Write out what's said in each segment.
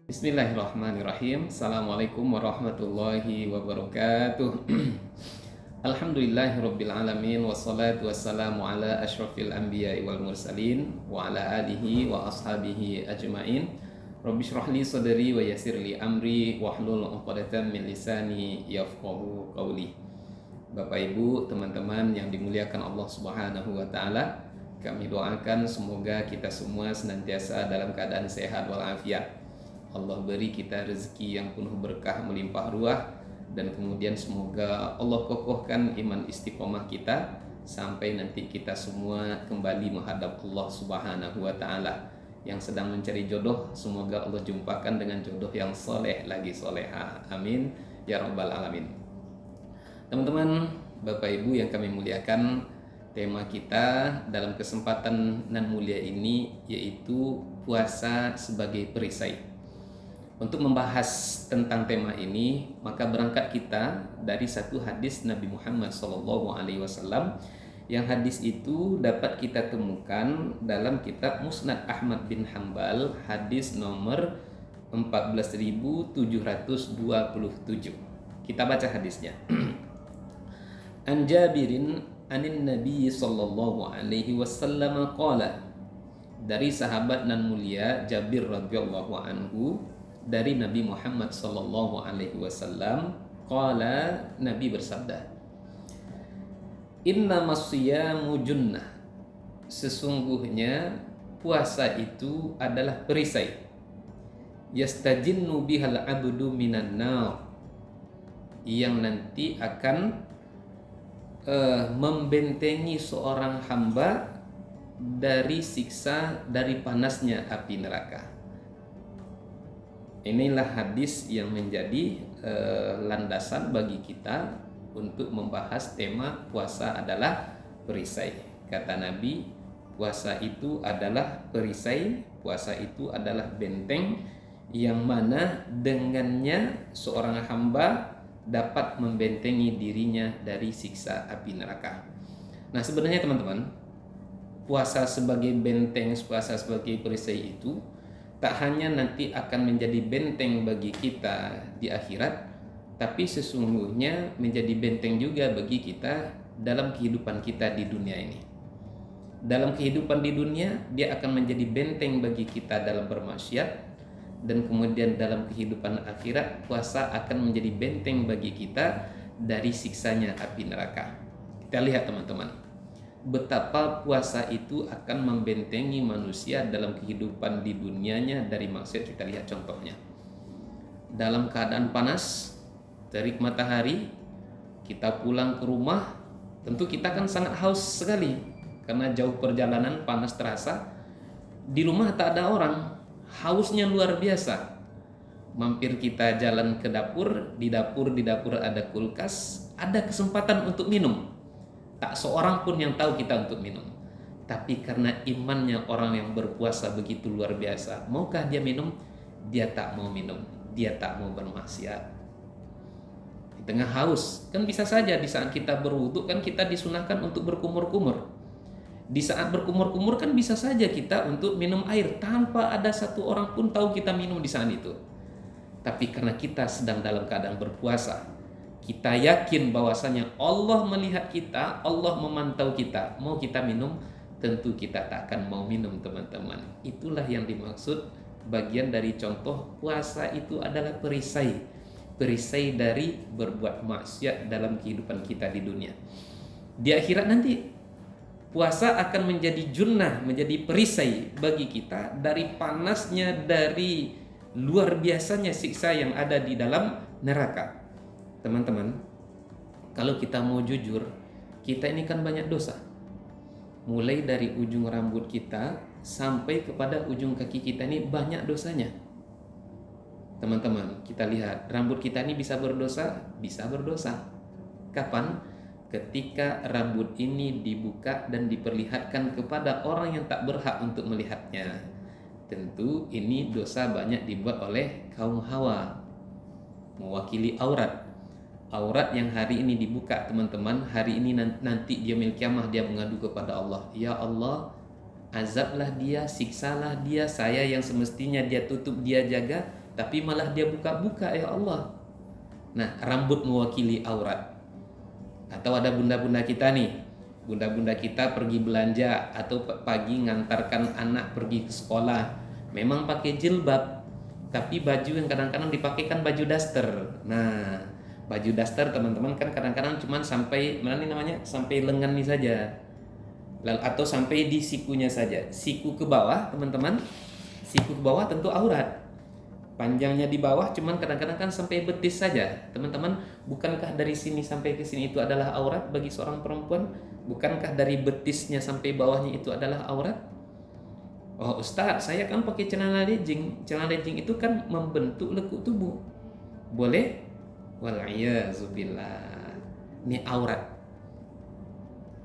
Bismillahirrahmanirrahim. Assalamualaikum warahmatullahi wabarakatuh. Alhamdulillahirabbil alamin wassalatu wassalamu ala asyrafil anbiya'i wal mursalin wa ala alihi wa ashabihi ajmain. Rabbi shrah li sadri wa yassir li amri wahlul 'uqdatam min lisani yafqahu qawli. Bapak Ibu, teman-teman yang dimuliakan Allah Subhanahu wa taala, kami doakan semoga kita semua senantiasa dalam keadaan sehat walafiat. Allah beri kita rezeki yang penuh berkah melimpah ruah, dan kemudian semoga Allah kokohkan iman istiqomah kita sampai nanti kita semua kembali menghadap Allah Subhanahu wa taala. Yang sedang mencari jodoh, semoga Allah jumpakan dengan jodoh yang soleh lagi soleha. Amin ya rabbal alamin. Teman-teman, Bapak Ibu yang kami muliakan, tema kita dalam kesempatan nan mulia ini yaitu puasa sebagai perisai. Untuk membahas tentang tema ini, maka berangkat kita dari satu hadis Nabi Muhammad SAW, yang hadis itu dapat kita temukan dalam kitab Musnad Ahmad bin Hanbal, hadis nomor 14.727. Kita baca hadisnya. An Jabirin anin Nabi sallallahu alaihi wasallam qala, dari sahabat nan mulia Jabir radhiyallahu anhu, dari Nabi Muhammad sallallahu alaihi wasallam, qala, Nabi bersabda, innamas siyamu junnah, sesungguhnya puasa itu adalah perisai, yastajinnu bihal abdu minan nar, yang nanti akan membentengi seorang hamba dari siksa, dari panasnya api neraka. Inilah hadis yang menjadi landasan bagi kita untuk membahas tema puasa adalah perisai. Kata Nabi, puasa itu adalah perisai, puasa itu adalah benteng yang mana dengannya seorang hamba dapat membentengi dirinya dari siksa api neraka. Nah, sebenarnya teman-teman, puasa sebagai benteng, puasa sebagai perisai itu tak hanya nanti akan menjadi benteng bagi kita di akhirat, tapi sesungguhnya menjadi benteng juga bagi kita dalam kehidupan kita di dunia ini. Dalam kehidupan di dunia, dia akan menjadi benteng bagi kita dalam bermaksiat, dan kemudian dalam kehidupan akhirat, puasa akan menjadi benteng bagi kita dari siksanya api neraka. Kita lihat teman-teman, betapa puasa itu akan membentengi manusia dalam kehidupan di dunianya dari maksiat. Kita lihat contohnya. Dalam keadaan panas, terik matahari, kita pulang ke rumah, tentu kita kan sangat haus sekali karena jauh perjalanan, panas terasa. Di rumah tak ada orang, hausnya luar biasa. Mampir kita jalan ke dapur, di dapur ada kulkas, ada kesempatan untuk minum. Tak seorang pun yang tahu kita untuk minum. Tapi karena imannya orang yang berpuasa begitu luar biasa, maukah dia minum? Dia tak mau minum, dia tak mau bermaksiat. Di tengah haus, kan bisa saja di saat kita berwudu kan kita disunahkan untuk berkumur-kumur. Di saat berkumur-kumur kan bisa saja kita untuk minum air tanpa ada satu orang pun tahu kita minum di saat itu. Tapi karena kita sedang dalam keadaan berpuasa, kita yakin bahwasanya Allah melihat kita, Allah memantau kita. Mau kita minum, tentu kita tak akan mau minum, teman-teman. Itulah yang dimaksud bagian dari contoh puasa itu adalah perisai. Perisai dari berbuat maksiat dalam kehidupan kita di dunia. Di akhirat nanti, puasa akan menjadi junnah, menjadi perisai bagi kita dari panasnya, dari luar biasanya siksa yang ada di dalam neraka. Teman-teman, kalau kita mau jujur, kita ini kan banyak dosa. Mulai dari ujung rambut kita sampai kepada ujung kaki kita ini banyak dosanya. Teman-teman, kita lihat rambut kita ini bisa berdosa, bisa berdosa. Kapan? Ketika rambut ini dibuka dan diperlihatkan kepada orang yang tak berhak untuk melihatnya. Tentu ini dosa banyak dibuat oleh kaum Hawa, mewakili aurat. Aurat yang hari ini dibuka, teman-teman, hari ini nanti dia yaumil kiamah dia mengadu kepada Allah, ya Allah, azablah dia, siksalah dia, saya yang semestinya dia tutup, dia jaga, tapi malah dia buka-buka, ya Allah. Nah, rambut mewakili aurat. Atau ada bunda-bunda kita nih, bunda-bunda kita pergi belanja atau pagi ngantarkan anak pergi ke sekolah, memang pakai jilbab, tapi baju yang kadang-kadang dipakai kan baju daster. Nah, baju daster teman-teman kan kadang-kadang cuman sampai mana nih namanya, sampai lengan nih saja, lalu atau sampai di sikunya saja. Siku ke bawah teman-teman, siku ke bawah tentu aurat. Panjangnya di bawah cuman kadang-kadang kan sampai betis saja. Teman-teman, bukankah dari sini sampai ke sini itu adalah aurat bagi seorang perempuan? Bukankah dari betisnya sampai bawahnya itu adalah aurat? Oh Ustaz, saya kan pakai celana legging. Celana legging itu kan membentuk lekuk tubuh. Boleh? Wal'iyazubillah. Ini aurat.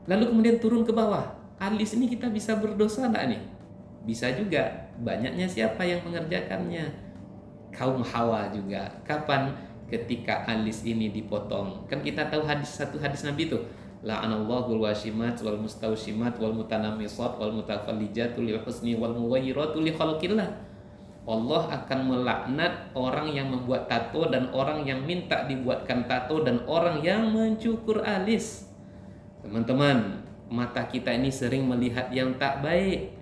Lalu kemudian turun ke bawah. Alis ini kita bisa berdosa enggak nih? Bisa juga. Banyaknya siapa yang mengerjakannya? Kaum Hawa juga. Kapan? Ketika alis ini dipotong. Kan kita tahu satu hadis Nabi itu, la'anallahu washimat wal mustawshimat wal mutanamisat wal mutafallijatu lil husni wal muwayyiratu li khalqillah. Allah akan melaknat orang yang membuat tato dan orang yang minta dibuatkan tato dan orang yang mencukur alis. Teman-teman, mata kita ini sering melihat yang tak baik.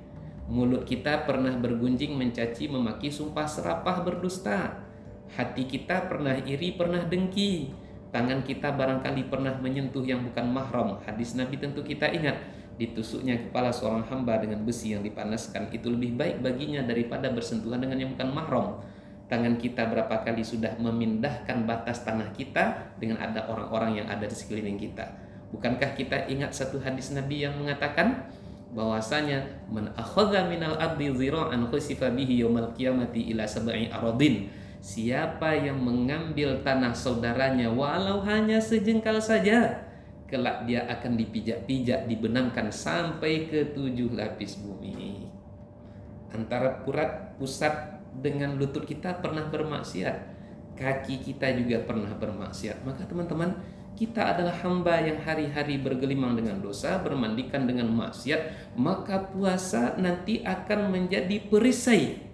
Mulut kita pernah bergunjing, mencaci, memaki, sumpah serapah, berdusta. Hati kita pernah iri, pernah dengki. Tangan kita barangkali pernah menyentuh yang bukan mahram. Hadis Nabi tentu kita ingat, ditusuknya kepala seorang hamba dengan besi yang dipanaskan itu lebih baik baginya daripada bersentuhan dengan yang bukan mahram. Tangan kita berapa kali sudah memindahkan batas tanah kita dengan ada orang-orang yang ada di sekeliling kita. Bukankah kita ingat satu hadis Nabi yang mengatakan bahwasanya man akhadha minal ardi zira'an khusifa bihi yaumal qiyamati ila sab'i aradin. Siapa yang mengambil tanah saudaranya walau hanya sejengkal saja, kelak dia akan dipijak-pijak, dibenamkan sampai ke 7 lapis bumi. Antara pusat dengan lutut kita pernah bermaksiat, kaki kita juga pernah bermaksiat. Maka teman-teman, kita adalah hamba yang hari-hari bergelimang dengan dosa, bermandikan dengan maksiat, maka puasa nanti akan menjadi perisai.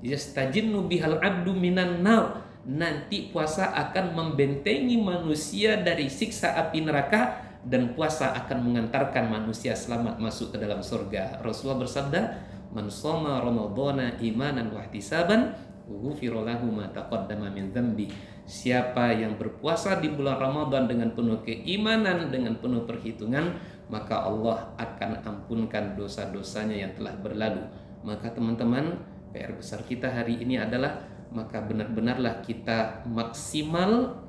Yastajinnu bihal abdu minan nar. Nanti puasa akan membentengi manusia dari siksa api neraka, dan puasa akan mengantarkan manusia selamat masuk ke dalam surga. Rasulullah bersabda, man shoma ramadhana imanan wa ihtisaban ghufira lahu ma taqaddama min dzambi. Siapa yang berpuasa di bulan Ramadan dengan penuh keimanan, dengan penuh perhitungan, maka Allah akan ampunkan dosa-dosanya yang telah berlalu. Maka teman-teman, PR besar kita hari ini adalah, maka benar-benarlah kita maksimal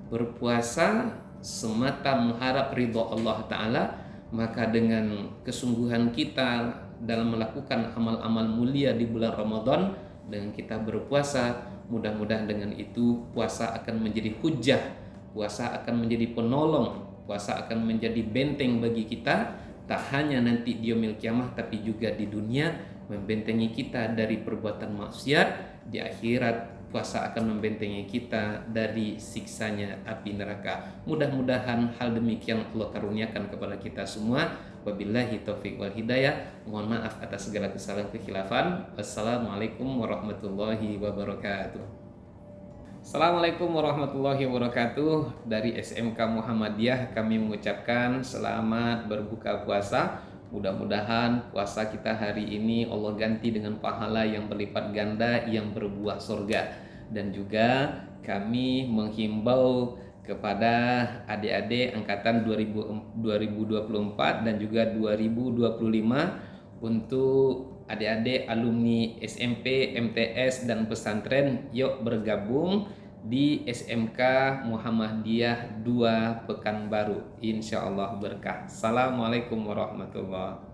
berpuasa semata mengharap ridha Allah Ta'ala. Maka dengan kesungguhan kita dalam melakukan amal-amal mulia di bulan Ramadan, dengan kita berpuasa, mudah-mudahan dengan itu puasa akan menjadi hujah, puasa akan menjadi penolong, puasa akan menjadi benteng bagi kita, tak hanya nanti di yaumil kiamah tapi juga di dunia, membentengi kita dari perbuatan maksiat. Di akhirat puasa akan membentengi kita dari siksanya api neraka. Mudah-mudahan hal demikian Allah karuniakan kepada kita semua. Wabillahi taufiq wal hidayah. Mohon maaf atas segala kesalahan kekhilafan. Wassalamualaikum warahmatullahi wabarakatuh. Assalamualaikum warahmatullahi wabarakatuh. Dari SMK Muhammadiyah kami mengucapkan selamat berbuka puasa. Mudah-mudahan puasa kita hari ini Allah ganti dengan pahala yang berlipat ganda, yang berbuah surga. Dan juga kami menghimbau kepada adik-adik angkatan 2024 dan juga 2025 untuk adik-adik alumni SMP, MTS dan pesantren, yuk bergabung di SMK Muhammadiyah 2 Pekanbaru. Insyaallah berkah. Assalamualaikum warahmatullahi wabarakatuh.